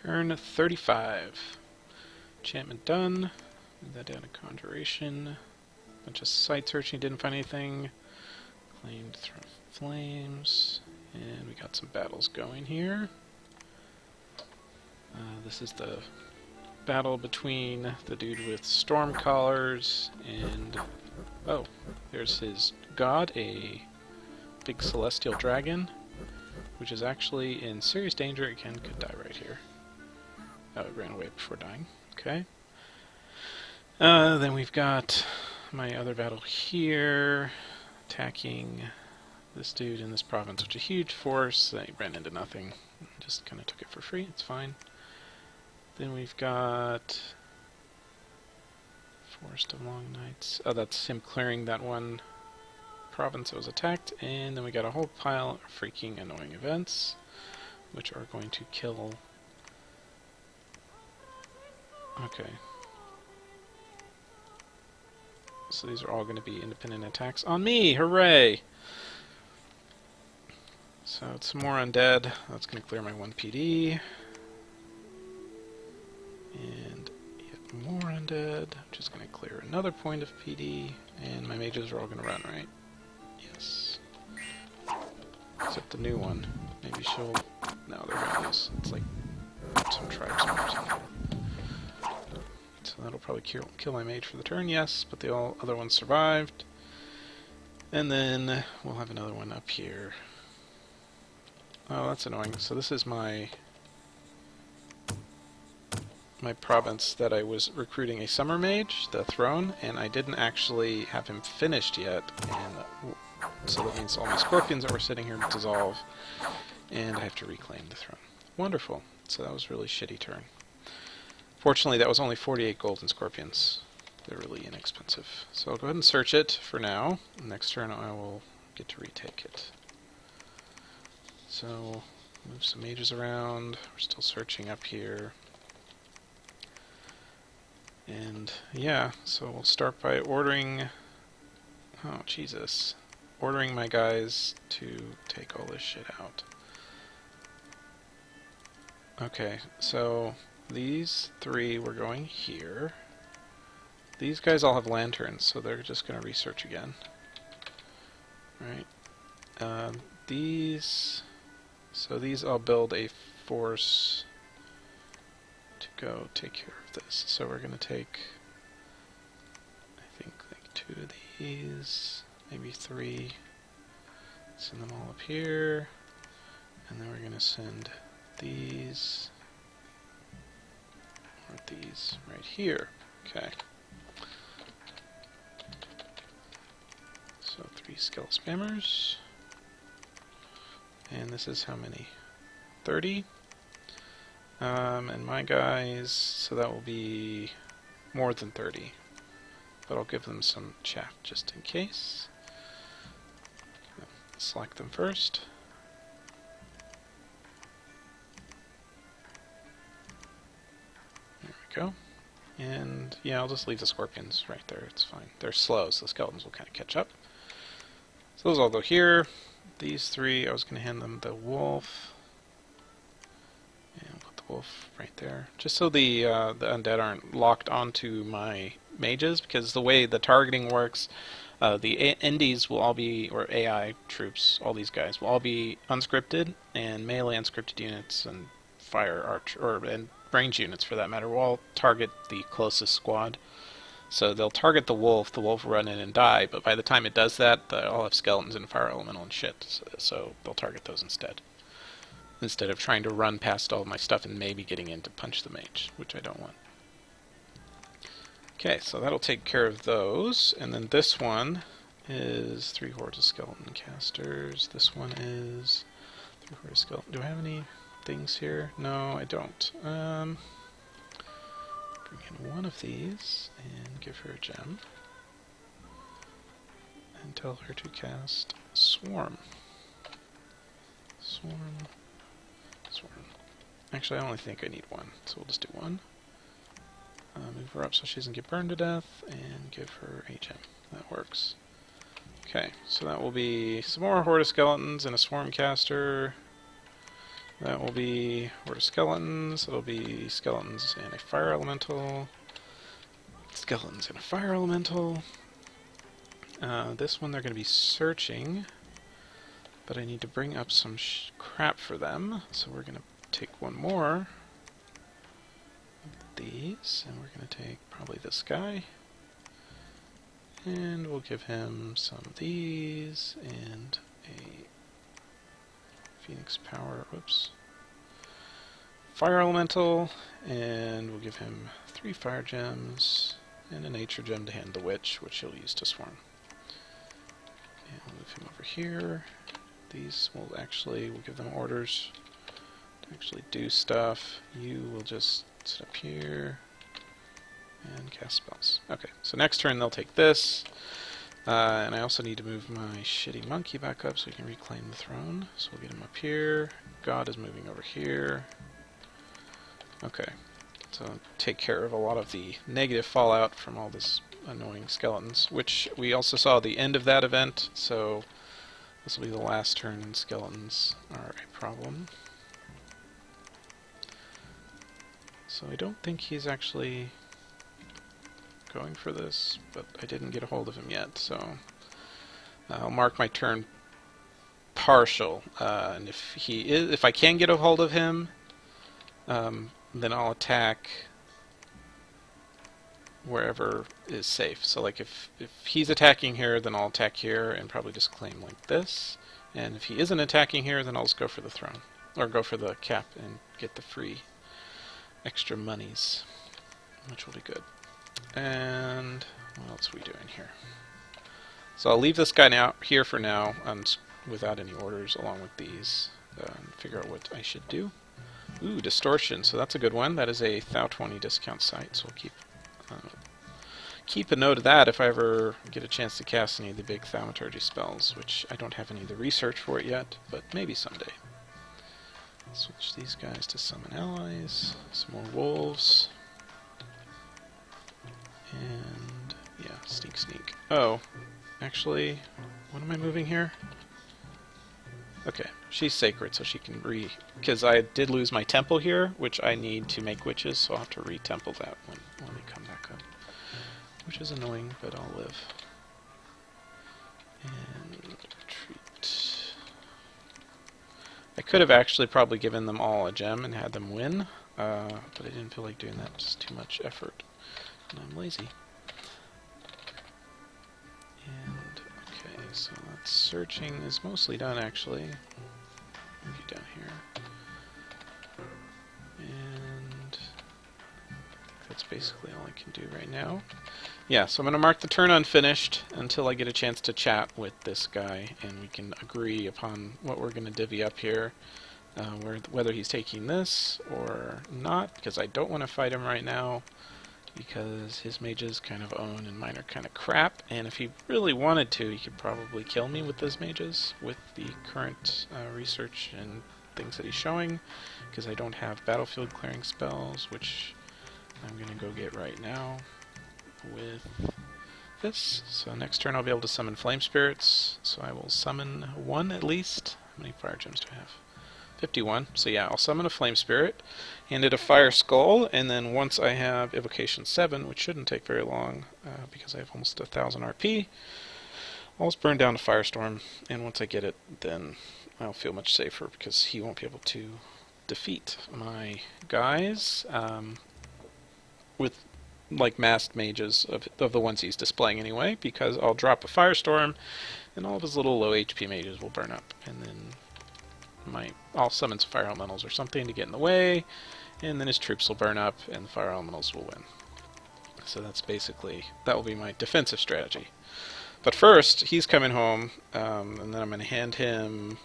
Turn 35. Enchantment done. Move that down to Conjuration. Bunch of site searching, didn't find anything. Claimed Throne of Flames. And we got some battles going here. This is the battle between the dude with storm collars and... oh, there's his god, a big celestial dragon, which is actually in serious danger. Again, could die right here. Oh, it ran away before dying. Okay. Then we've got my other battle here, attacking this dude in this province, which is a huge force. They ran into nothing. Just kind of took it for free. It's fine. Then we've got Forest of Long Nights. Oh, that's him clearing that one province that was attacked. And then we got a whole pile of freaking annoying events, which are going to kill... okay. So these are all going to be independent attacks on me! Hooray! So it's some more undead. That's going to clear my 1 PD. And yet more undead. I'm just going to clear another point of PD. And my mages are all going to run, right? Yes. Except the new one. Maybe she'll... no, they're running. It's like some tribesmen or something. So that'll probably kill my mage for the turn, yes, but the other one survived. And then we'll have another one up here. Oh, that's annoying. So this is my province that I was recruiting a summer mage, the throne, and I didn't actually have him finished yet. And so that means all my scorpions that were sitting here dissolve, and I have to reclaim the throne. Wonderful. So that was a really shitty turn. Fortunately, that was only 48 golden scorpions. They're really inexpensive. So I'll go ahead and search it for now. Next turn I will get to retake it. So, move some mages around. We're still searching up here. And yeah, so we'll start by ordering... oh, Jesus. Ordering my guys to take all this shit out. Okay, so... these 3 were going here. These guys all have lanterns, so they're just going to research again. Right. These... so these I'll build a force to go take care of this. So we're going to take, I think, like 2 of these, maybe 3. Send them all up here. And then we're going to send these... or these right here. Okay. So 3 skill spammers. And this is how many? 30. And my guys, so that will be more than 30. But I'll give them some chaff just in case. Select them first. There we go. And yeah, I'll just leave the scorpions right there. It's fine. They're slow, so the skeletons will kind of catch up. So those all go here. These 3, I was going to hand them the wolf. And put the wolf right there. Just so the undead aren't locked onto my mages, because the way the targeting works, the NDs will all be, or AI troops, all these guys, will all be unscripted, and melee unscripted units, and fire arch, and range units for that matter, will all target the closest squad. So they'll target the wolf will run in and die, but by the time it does that, they'll have skeletons and fire elemental and shit, so they'll target those instead of trying to run past all of my stuff and maybe getting in to punch the mage, which I don't want. Okay, so that'll take care of those, and then this one is 3 hordes of skeleton casters. This one is 3 hordes of skeleton. Do I have any things here? No, I don't. Bring in one of these and give her a gem. And tell her to cast Swarm. Swarm. Swarm. Actually, I only think I need 1, so we'll just do 1. Move her up so she doesn't get burned to death, and give her a gem. That works. Okay, so that will be some more Horde of Skeletons and a Swarm Caster. That will be Horde of Skeletons. It'll be Skeletons and a Fire Elemental. Skeletons and a Fire Elemental. This one they're going to be searching, but I need to bring up some crap for them, so we're going to take one more of these, and we're going to take probably this guy, and we'll give him some of these, and a Phoenix Power, whoops, Fire Elemental, and we'll give him 3 Fire Gems, and a Nature Gem to hand the Witch, which he'll use to swarm. And we'll move him over here. These will actually, we'll give them orders to actually do stuff. You will just sit up here and cast spells. Okay, so next turn they'll take this. And I also need to move my shitty monkey back up so we can reclaim the throne. So we'll get him up here. God is moving over here. Okay, so take care of a lot of the negative fallout from all this annoying skeletons, which we also saw the end of that event, so this will be the last turn and skeletons are a problem. So I don't think he's actually going for this, but I didn't get a hold of him yet, so I'll mark my turn partial, and if I can get a hold of him, then I'll attack wherever is safe. So like if he's attacking here, then I'll attack here and probably just claim like this, and if he isn't attacking here, then I'll just go for the throne, or go for the cap and get the free extra monies, which will be good. And what else are we doing here? So I'll leave this guy now here for now, without any orders, along with these, and figure out what I should do. Ooh, Distortion, so that's a good one. That is a Thou-20 discount site, so we'll keep a note of that if I ever get a chance to cast any of the big Thaumaturgy spells, which I don't have any of the research for it yet, but maybe someday. Switch these guys to Summon Allies, some more Wolves. And, yeah, Sneak. Oh, actually, what am I moving here? Okay, she's sacred, so she can because I did lose my temple here, which I need to make witches, so I'll have to re-temple that when we come back up. Which is annoying, but I'll live. And retreat. I could have actually probably given them all a gem and had them win, but I didn't feel like doing that, just too much effort. And I'm lazy. And, okay, so that searching is mostly done, actually. Move you down here. And that's basically all I can do right now. Yeah, so I'm going to mark the turn unfinished until I get a chance to chat with this guy, and we can agree upon what we're going to divvy up here. Whether he's taking this or not, because I don't want to fight him right now, because his mages kind of own and mine are kind of crap, and if he really wanted to, he could probably kill me with those mages with the current research and things that he's showing, because I don't have battlefield clearing spells, which I'm going to go get right now with this. So next turn I'll be able to summon Flame Spirits, so I will summon one at least. How many Fire Gems do I have? 51. So yeah, I'll summon a Flame Spirit, hand it a Fire Skull, and then once I have Evocation 7, which shouldn't take very long because I have almost 1,000 RP, I'll just burn down a Firestorm, and once I get it, then I'll feel much safer because he won't be able to defeat my guys with like masked mages of the ones he's displaying anyway, because I'll drop a Firestorm, and all of his little low HP mages will burn up, and then I'll summon some Fire Elementals or something to get in the way, and then his troops will burn up, and the Fire Elementals will win. So that's basically, that will be my defensive strategy. But first, he's coming home, and then I'm going to hand him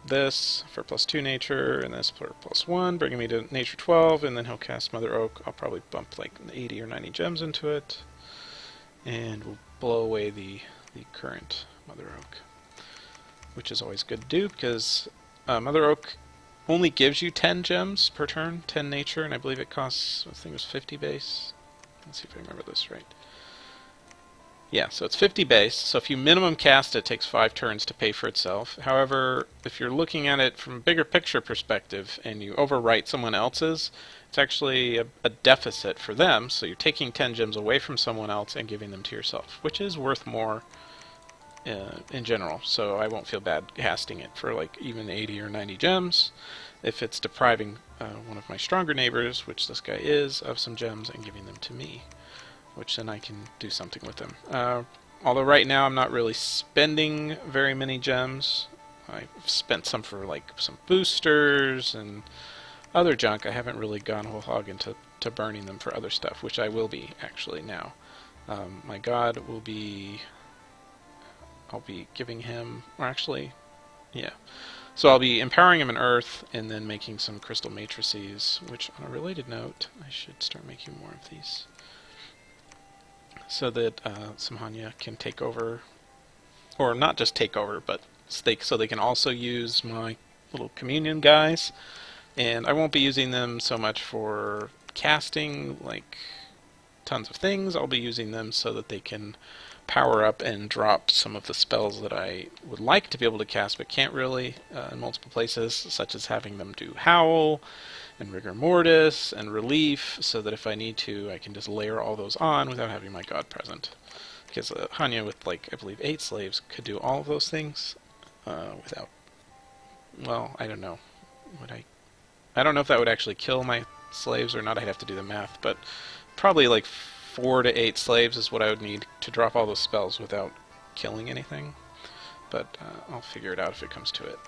this for +2 nature, and this for +1, bringing me to nature 12, and then he'll cast Mother Oak. I'll probably bump like 80 or 90 gems into it, and we'll blow away the current Mother Oak, which is always good to do, because Mother Oak only gives you 10 gems per turn, 10 nature, and I believe it costs, I think it was 50 base. Let's see if I remember this right. Yeah, so it's 50 base. So if you minimum cast it, takes 5 turns to pay for itself. However, if you're looking at it from a bigger picture perspective and you overwrite someone else's, it's actually a deficit for them. So you're taking 10 gems away from someone else and giving them to yourself, which is worth more in general. So I won't feel bad casting it for like even 80 or 90 gems if it's depriving one of my stronger neighbors, which this guy is, of some gems and giving them to me, which then I can do something with them. Although right now I'm not really spending very many gems. I've spent some for like some boosters and other junk. I haven't really gone whole hog into burning them for other stuff, which I will be actually now. My god will be... I'll be giving him... or actually, yeah. So I'll be empowering him in Earth and then making some crystal matrices, which on a related note, I should start making more of these, so that Samhanya can take over, or not just take over, but so they can also use my little communion guys. And I won't be using them so much for casting like tons of things. I'll be using them so that they can power up and drop some of the spells that I would like to be able to cast but can't really in multiple places, such as having them do Howl and Rigor Mortis and Relief, so that if I need to, I can just layer all those on without having my god present. Because Hanya with, like, I believe 8 slaves could do all of those things without... Well, I don't know. I don't know if that would actually kill my slaves or not. I'd have to do the math, but probably like 4 to 8 slaves is what I would need to drop all those spells without killing anything. But I'll figure it out if it comes to it.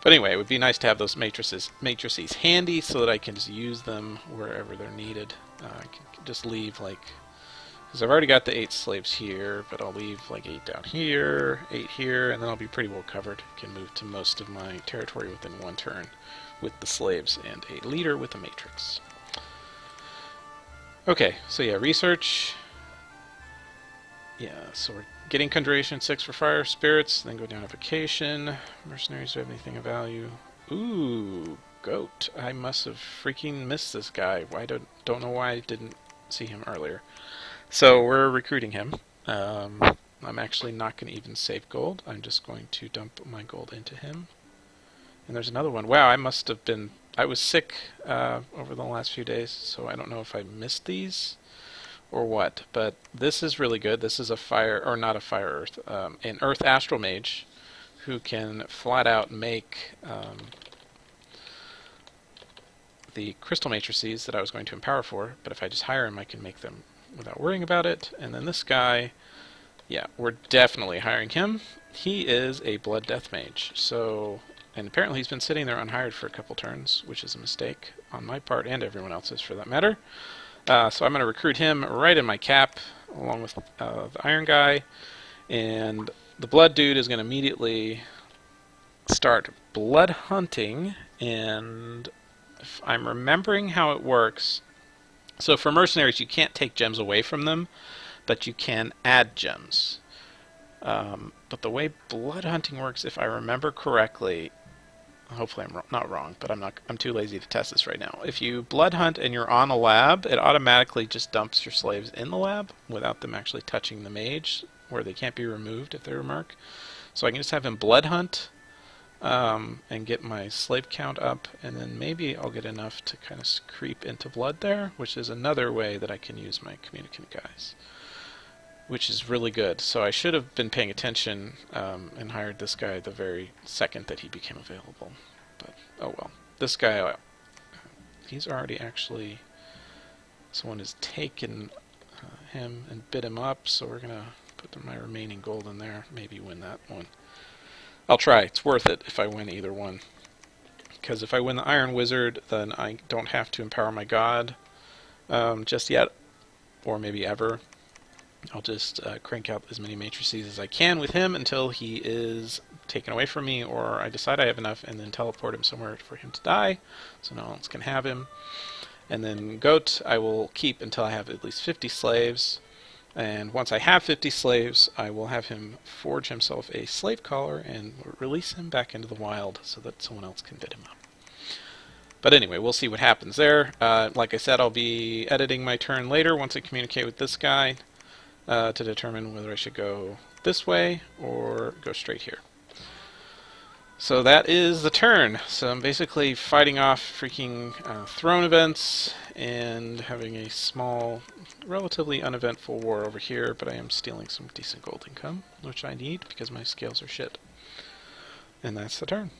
But anyway, it would be nice to have those matrices handy so that I can just use them wherever they're needed. I can just leave, like... Because I've already got the 8 slaves here, but I'll leave like 8 down here, 8 here, and then I'll be pretty well covered. Can move to most of my territory within 1 turn with the slaves and a leader with a matrix. Okay, so yeah, research. Yeah, so we're getting Conjuration 6 for Fire Spirits, then go down to Vacation. Mercenaries, do you have anything of value? Ooh, Goat. I must have freaking missed this guy. I don't know why I didn't see him earlier. So we're recruiting him. I'm actually not going to even save gold. I'm just going to dump my gold into him. And there's another one. Wow, I must have been... I was sick over the last few days, so I don't know if I missed these or what. But this is really good. This is a fire... or not a fire earth. An earth astral mage who can flat out make the crystal matrices that I was going to empower for. But if I just hire him, I can make them without worrying about it. And then this guy, yeah, we're definitely hiring him. He is a Blood Death Mage. So, and apparently he's been sitting there unhired for a couple turns, which is a mistake on my part and everyone else's for that matter. So I'm going to recruit him right in my cap, along with the Iron Guy. And the Blood Dude is going to immediately start blood hunting. And if I'm remembering how it works... So for mercenaries, you can't take gems away from them, but you can add gems. But the way blood hunting works, if I remember correctly, hopefully I'm not wrong, but I'm too lazy to test this right now. If you blood hunt and you're on a lab, it automatically just dumps your slaves in the lab without them actually touching the mage, where they can't be removed if they're a merc. So I can just have him blood hunt and get my slave count up, and then maybe I'll get enough to kind of creep into blood there, which is another way that I can use my communicant guys, which is really good. So I should have been paying attention and hired this guy the very second that he became available. But oh well. This guy, he's already actually... Someone has taken him and bid him up, so we're going to put my remaining gold in there, maybe win that one. I'll try. It's worth it if I win either one. Because if I win the Iron Wizard, then I don't have to empower my god just yet, or maybe ever. I'll just crank out as many matrices as I can with him until he is taken away from me, or I decide I have enough and then teleport him somewhere for him to die, so no one else can have him. And then Goat I will keep until I have at least 50 slaves. And once I have 50 slaves, I will have him forge himself a slave collar and release him back into the wild so that someone else can bid him up. But anyway, we'll see what happens there. Like I said, I'll be editing my turn later once I communicate with this guy. to determine whether I should go this way or go straight here. So that is the turn. So I'm basically fighting off freaking throne events and having a small, relatively uneventful war over here, but I am stealing some decent gold income, which I need because my scales are shit. And that's the turn.